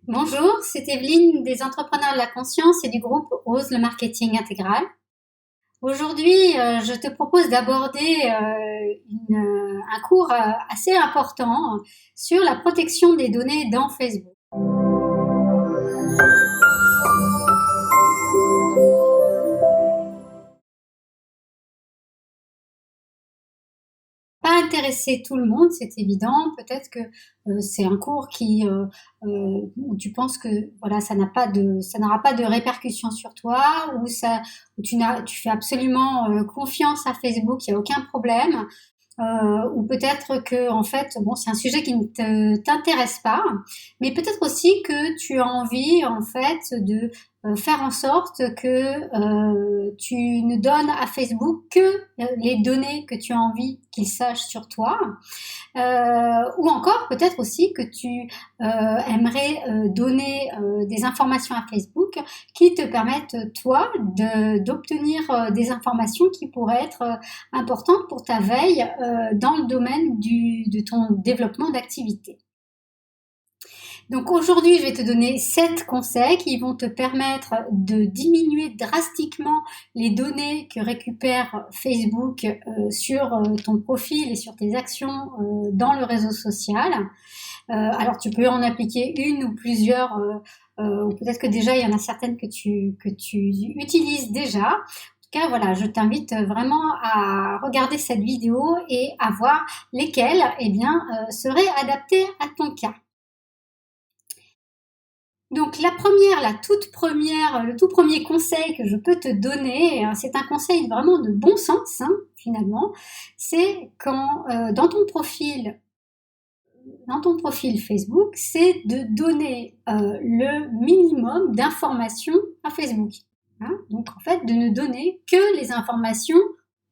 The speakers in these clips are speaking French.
Bonjour, c'est Evelyne des Entrepreneurs de la Conscience et du groupe Ose le marketing intégral. Aujourd'hui, je te propose d'aborder un cours assez important sur la protection des données dans Facebook. Pas intéresser tout le monde, c'est évident. Peut-être que c'est un cours où tu penses que voilà, ça n'aura pas de répercussions sur toi, où tu fais absolument confiance à Facebook, il n'y a aucun problème. Ou peut-être que en fait, bon, c'est un sujet qui ne t'intéresse pas, mais peut-être aussi que tu as envie en fait de faire en sorte que tu ne donnes à Facebook que les données que tu as envie qu'il sache sur toi, ou encore peut-être aussi que tu aimerais donner des informations à Facebook qui te permettent toi d'obtenir des informations qui pourraient être importantes pour ta veille dans le domaine de ton développement d'activité. Donc aujourd'hui, je vais te donner 7 conseils qui vont te permettre de diminuer drastiquement les données que récupère Facebook sur ton profil et sur tes actions dans le réseau social. Alors tu peux en appliquer une ou plusieurs, ou peut-être que déjà il y en a certaines que tu utilises déjà. En tout cas, voilà, je t'invite vraiment à regarder cette vidéo et à voir lesquelles seraient adaptées à ton cas. Donc le tout premier conseil que je peux te donner, c'est un conseil vraiment de bon sens, finalement, c'est quand dans ton profil Facebook, c'est de donner le minimum d'informations à Facebook. Donc en fait, de ne donner que les informations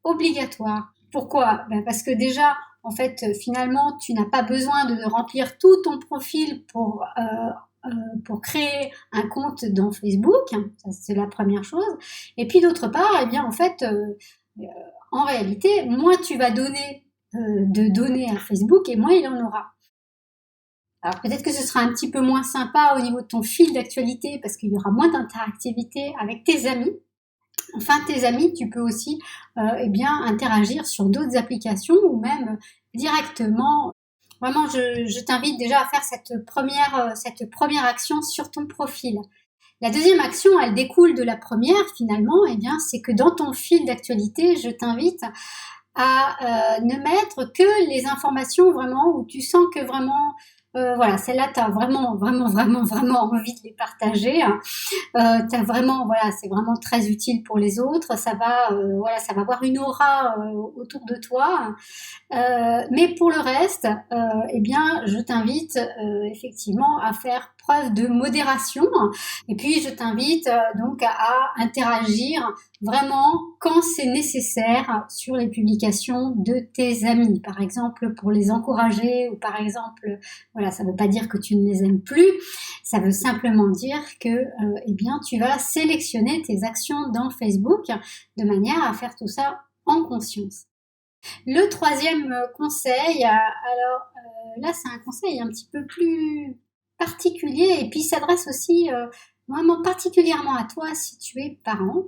obligatoires. Pourquoi? Parce que déjà, en fait, finalement, tu n'as pas besoin de remplir tout ton profil pour créer un compte dans Facebook. Ça, c'est la première chose. Et puis d'autre part, en réalité, moins tu vas donner de données à Facebook et moins il en aura. Alors peut-être que ce sera un petit peu moins sympa au niveau de ton fil d'actualité parce qu'il y aura moins d'interactivité avec tes amis. Enfin, tes amis, tu peux aussi interagir sur d'autres applications ou même directement. Vraiment, je t'invite déjà à faire cette première action sur ton profil. La deuxième action, elle découle de la première finalement, c'est que dans ton fil d'actualité, je t'invite à ne mettre que les informations vraiment où tu sens que vraiment voilà, celle-là, tu as vraiment, vraiment, vraiment, vraiment envie de les partager. T'as vraiment, voilà, c'est vraiment très utile pour les autres. Ça va avoir une aura autour de toi. Mais pour le reste, je t'invite effectivement à faire preuve de modération. Et puis, je t'invite donc à interagir vraiment quand c'est nécessaire sur les publications de tes amis. Par exemple, pour les encourager ou par exemple, voilà, ça ne veut pas dire que tu ne les aimes plus. Ça veut simplement dire que tu vas sélectionner tes actions dans Facebook de manière à faire tout ça en conscience. Le troisième conseil, là c'est un conseil un petit peu plus particulier et puis s'adresse aussi vraiment particulièrement à toi si tu es parent.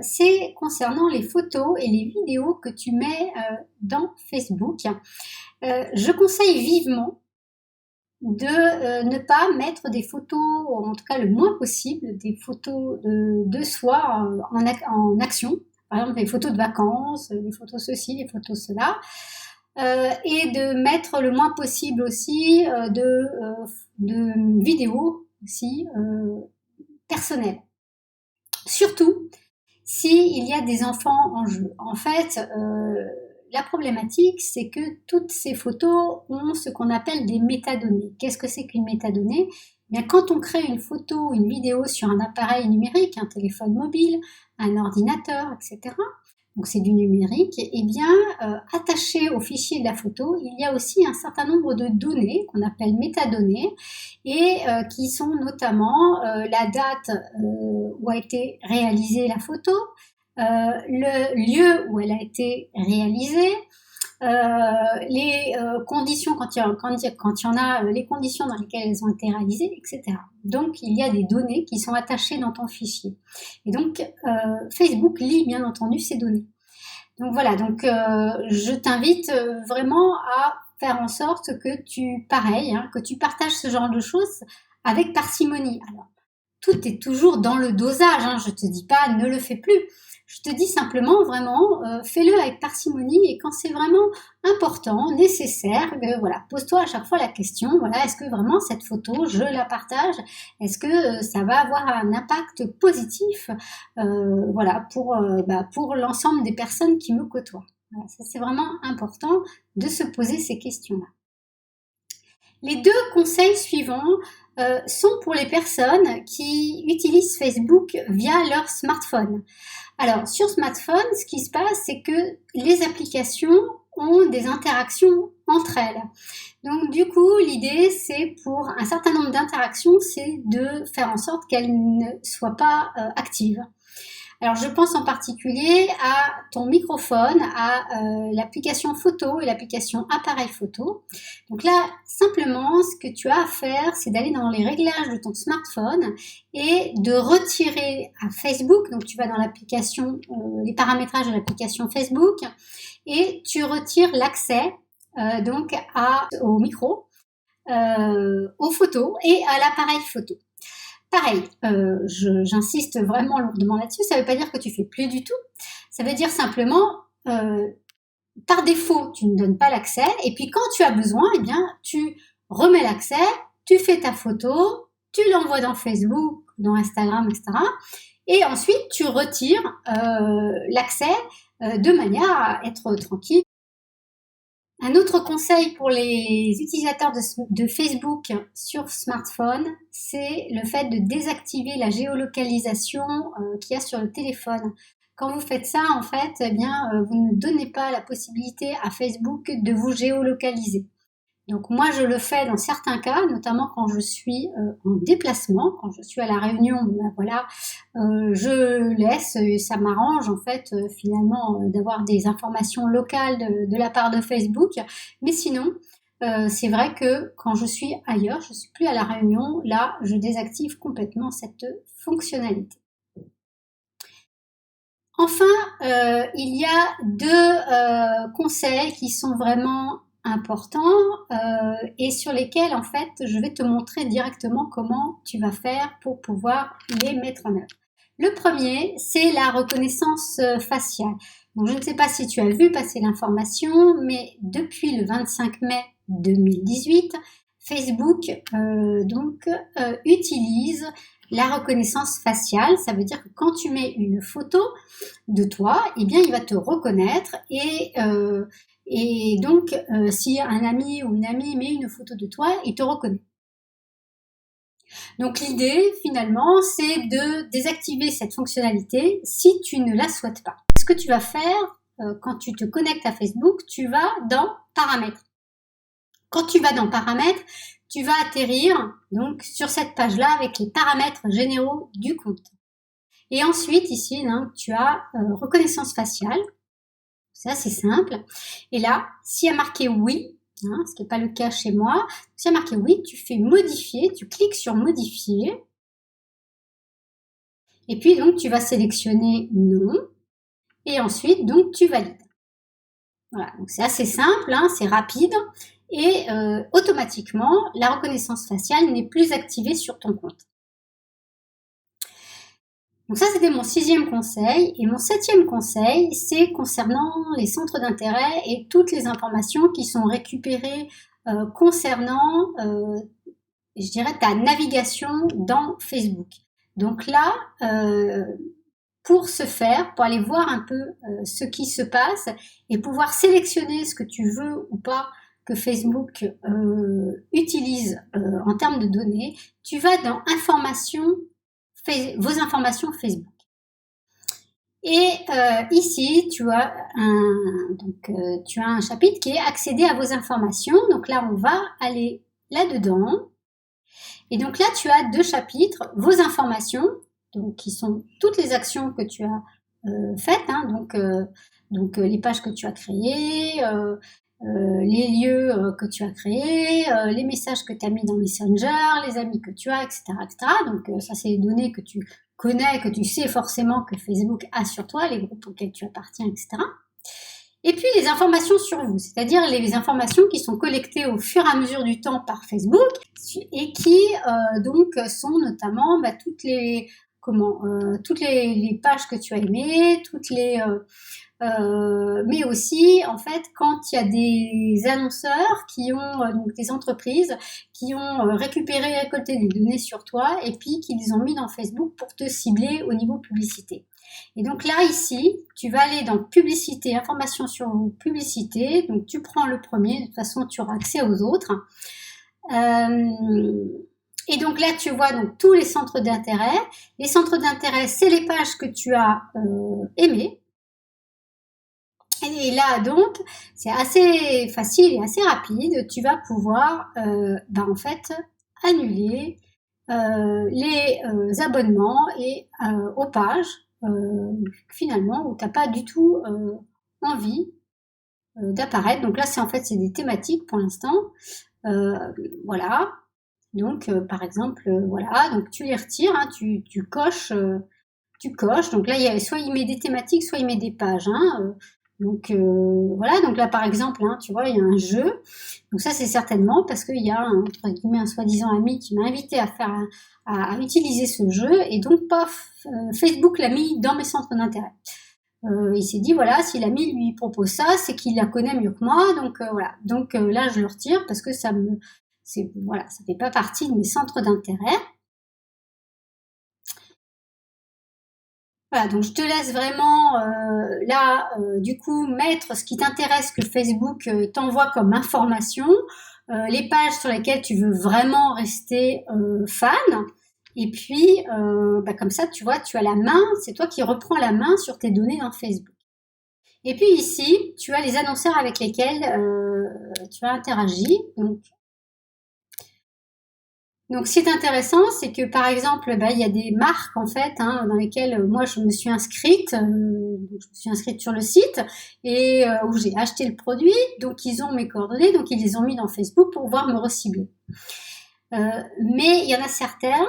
C'est concernant les photos et les vidéos que tu mets dans Facebook. Je conseille vivement de ne pas mettre des photos, en tout cas le moins possible, des photos de soi en action. Par exemple, des photos de vacances, des photos ceci, des photos cela. Et de mettre le moins possible aussi de vidéos aussi personnelles. Surtout s'il y a des enfants en jeu. En fait, la problématique, c'est que toutes ces photos ont ce qu'on appelle des métadonnées. Qu'est-ce que c'est qu'une métadonnée ? Quand on crée une photo ou une vidéo sur un appareil numérique, un téléphone mobile, un ordinateur, etc., donc c'est du numérique, attaché au fichier de la photo, il y a aussi un certain nombre de données qu'on appelle métadonnées et qui sont notamment la date où a été réalisée la photo, le lieu où elle a été réalisée, les conditions quand il y en a, les conditions dans lesquelles elles ont été réalisées, etc. Donc il y a des données qui sont attachées dans ton fichier. Et donc Facebook lit bien entendu ces données. Donc voilà, donc je t'invite vraiment à faire en sorte que que tu partages ce genre de choses avec parcimonie. Alors, tout est toujours dans le dosage, hein, je te dis pas ne le fais plus. Je te dis simplement vraiment fais-le avec parcimonie et quand c'est vraiment important, nécessaire, voilà, pose-toi à chaque fois la question, voilà, est-ce que vraiment cette photo, je la partage? Est-ce que ça va avoir un impact positif voilà, pour l'ensemble des personnes qui me côtoient? Voilà, ça c'est vraiment important de se poser ces questions-là. Les deux conseils suivants sont pour les personnes qui utilisent Facebook via leur smartphone. Alors, sur smartphone, ce qui se passe, c'est que les applications ont des interactions entre elles. Donc, du coup, l'idée, c'est pour un certain nombre d'interactions, c'est de faire en sorte qu'elles ne soient pas actives. Alors, je pense en particulier à ton microphone, à l'application photo et l'application appareil photo. Donc là, simplement, ce que tu as à faire, c'est d'aller dans les réglages de ton smartphone et de retirer à Facebook. Donc, tu vas dans l'application, les paramétrages de l'application Facebook et tu retires l'accès donc au micro, aux photos et à l'appareil photo. Pareil, j'insiste vraiment lourdement là-dessus, ça ne veut pas dire que tu fais plus du tout, ça veut dire simplement, par défaut, tu ne donnes pas l'accès, et puis quand tu as besoin, eh bien, tu remets l'accès, tu fais ta photo, tu l'envoies dans Facebook, dans Instagram, etc. Et ensuite, tu retires l'accès de manière à être tranquille. Un autre conseil pour les utilisateurs de Facebook sur smartphone, c'est le fait de désactiver la géolocalisation qu'il y a sur le téléphone. Quand vous faites ça, en fait, eh bien, vous ne donnez pas la possibilité à Facebook de vous géolocaliser. Donc moi, je le fais dans certains cas, notamment quand je suis en déplacement, quand je suis à la Réunion, ben voilà, je laisse, ça m'arrange en fait finalement d'avoir des informations locales de la part de Facebook. Mais sinon, c'est vrai que quand je suis ailleurs, je suis plus à la Réunion, là, je désactive complètement cette fonctionnalité. Enfin, il y a deux conseils qui sont vraiment importants et sur lesquels en fait je vais te montrer directement comment tu vas faire pour pouvoir les mettre en œuvre. Le premier, c'est la reconnaissance faciale. Donc, je ne sais pas si tu as vu passer l'information, mais depuis le 25 mai 2018, Facebook utilise la reconnaissance faciale. Ça veut dire que quand tu mets une photo de toi, eh bien, il va te reconnaître et donc, si un ami ou une amie met une photo de toi, il te reconnaît. Donc l'idée, finalement, c'est de désactiver cette fonctionnalité si tu ne la souhaites pas. Ce que tu vas faire quand tu te connectes à Facebook, tu vas dans Paramètres. Quand tu vas dans Paramètres, tu vas atterrir donc sur cette page-là avec les paramètres généraux du compte. Et ensuite, ici, donc, tu as reconnaissance faciale. C'est assez simple. Et là, s'il y a marqué oui, hein, ce qui n'est pas le cas chez moi, s'il y a marqué oui, tu fais modifier, tu cliques sur modifier. Et puis, donc, tu vas sélectionner non. Et ensuite, donc, tu valides. Voilà, donc c'est assez simple, hein, c'est rapide. Et automatiquement, la reconnaissance faciale n'est plus activée sur ton compte. Donc ça, c'était mon 6e conseil. Et mon 7e conseil, c'est concernant les centres d'intérêt et toutes les informations qui sont récupérées concernant, je dirais, ta navigation dans Facebook. Donc là, pour ce faire, pour aller voir un peu ce qui se passe et pouvoir sélectionner ce que tu veux ou pas que Facebook utilise en termes de données, tu vas dans Informations, vos informations Facebook. Et ici, tu as un chapitre qui est accéder à vos informations. Donc là, on va aller là-dedans. Et donc là, tu as 2 chapitres, vos informations, donc qui sont toutes les actions que tu as faites. Hein, donc Donc les pages que tu as créées, les lieux que tu as créés, les messages que tu as mis dans Messenger, les amis que tu as, etc., etc. Donc ça, c'est les données que tu connais, que tu sais forcément que Facebook a sur toi, les groupes auxquels tu appartiens, etc. Et puis les informations sur vous, c'est-à-dire les informations qui sont collectées au fur et à mesure du temps par Facebook et qui donc sont notamment toutes les pages que tu as aimées, mais aussi en fait quand il y a des annonceurs qui ont donc des entreprises qui ont récolté des données sur toi et puis qui les ont mis dans Facebook pour te cibler au niveau publicité. Et donc là ici tu vas aller dans publicité, information sur vous, publicité, donc tu prends le premier, de toute façon tu auras accès aux autres. Et donc là, tu vois donc tous les centres d'intérêt. Les centres d'intérêt, c'est les pages que tu as aimées. Et là, donc, c'est assez facile et assez rapide. Tu vas pouvoir, en fait, annuler les abonnements et aux pages, finalement, où tu n'as pas du tout envie d'apparaître. Donc là, c'est des thématiques pour l'instant. Voilà. Donc, par exemple, voilà. Donc, tu les retires, hein, tu coches. Donc là, soit il met des thématiques, soit il met des pages. Hein, donc voilà, donc là par exemple, hein, tu vois, il y a un jeu. Donc ça c'est certainement parce qu'il y a entre guillemets un soi-disant ami qui m'a invité à utiliser ce jeu et donc Facebook l'a mis dans mes centres d'intérêt. Il s'est dit voilà, si l'ami lui propose ça, c'est qu'il la connaît mieux que moi, donc voilà. Donc là je le retire parce que ça fait pas partie de mes centres d'intérêt. Voilà, donc je te laisse vraiment du coup mettre ce qui t'intéresse que Facebook t'envoie comme information, les pages sur lesquelles tu veux vraiment rester fan, et puis comme ça tu vois, tu as la main, c'est toi qui reprends la main sur tes données dans Facebook. Et puis ici, tu as les annonceurs avec lesquels tu as interagi. Donc, ce qui est intéressant, c'est que par exemple, il y a des marques en fait dans lesquelles moi je me suis inscrite. Je me suis inscrite sur le site et où j'ai acheté le produit. Donc, ils ont mes coordonnées, donc ils les ont mis dans Facebook pour pouvoir me recibler. Mais il y en a certaines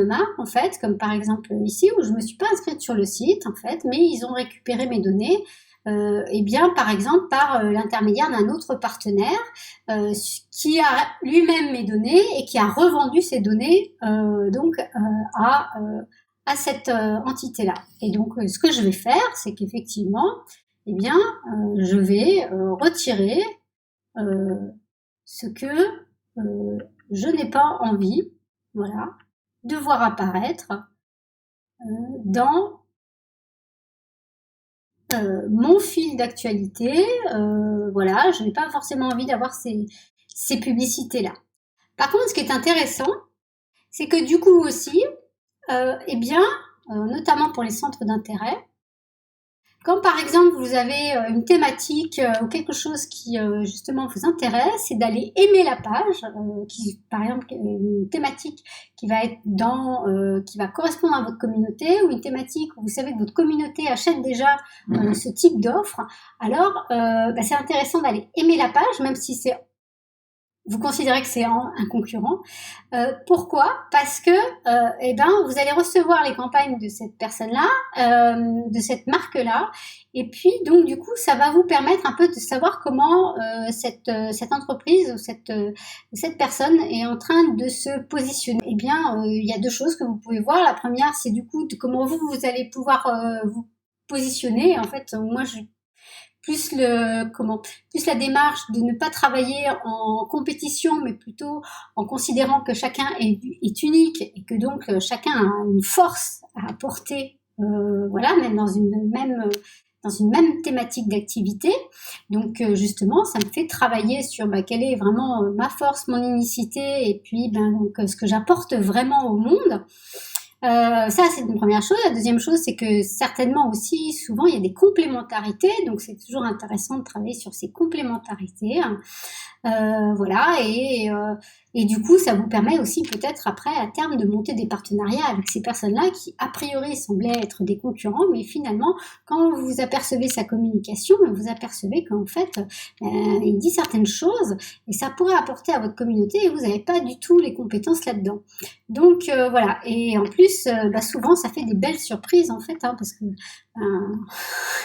marques en fait, comme par exemple ici où je me suis pas inscrite sur le site en fait, mais ils ont récupéré mes données. Par exemple par l'intermédiaire d'un autre partenaire qui a lui-même mes données et qui a revendu ces données à cette entité-là. Et donc ce que je vais faire, c'est qu'effectivement, je vais retirer ce que je n'ai pas envie, voilà, de voir apparaître dans mon fil d'actualité. Voilà, je n'ai pas forcément envie d'avoir ces publicités-là. Par contre, ce qui est intéressant, c'est que du coup aussi, notamment pour les centres d'intérêt, quand par exemple vous avez une thématique ou quelque chose qui justement vous intéresse, c'est d'aller aimer la page, par exemple une thématique qui va être qui va correspondre à votre communauté, ou une thématique où vous savez que votre communauté achète déjà ce type d'offre. Alors c'est intéressant d'aller aimer la page, même si vous considérez que c'est un concurrent. Pourquoi ? Parce que vous allez recevoir les campagnes de cette personne-là, de cette marque-là, et puis donc du coup ça va vous permettre un peu de savoir comment cette entreprise ou cette personne est en train de se positionner. Il y a deux choses que vous pouvez voir. La première, c'est du coup comment vous allez pouvoir vous positionner. En fait, moi plus la démarche de ne pas travailler en compétition, mais plutôt en considérant que chacun est unique et que donc chacun a une force à apporter, même dans une même thématique d'activité. Donc justement, ça me fait travailler sur quelle est vraiment ma force, mon unicité, et puis ce que j'apporte vraiment au monde. Ça, c'est une première chose. La deuxième chose, c'est que certainement aussi, souvent, il y a des complémentarités. Donc, c'est toujours intéressant de travailler sur ces complémentarités. Voilà, et du coup, ça vous permet aussi peut-être après, à terme, de monter des partenariats avec ces personnes-là qui, a priori, semblaient être des concurrents, mais finalement, quand vous apercevez sa communication, vous apercevez qu'en fait, il dit certaines choses et ça pourrait apporter à votre communauté et vous n'avez pas du tout les compétences là-dedans. Donc voilà, et en plus, souvent, ça fait des belles surprises en fait, parce que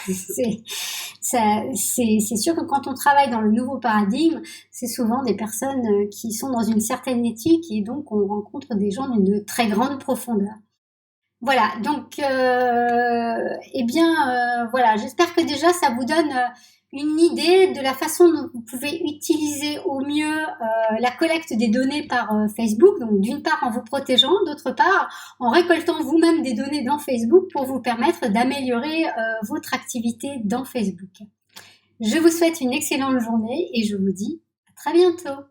c'est c'est sûr que quand on travaille dans le nouveau paradigme, c'est souvent des personnes qui sont dans une certaine éthique et donc on rencontre des gens d'une très grande profondeur. Voilà, donc voilà, j'espère que déjà ça vous donne une idée de la façon dont vous pouvez utiliser au mieux la collecte des données par Facebook, donc d'une part en vous protégeant, d'autre part en récoltant vous-même des données dans Facebook pour vous permettre d'améliorer votre activité dans Facebook. Je vous souhaite une excellente journée et je vous dis à très bientôt.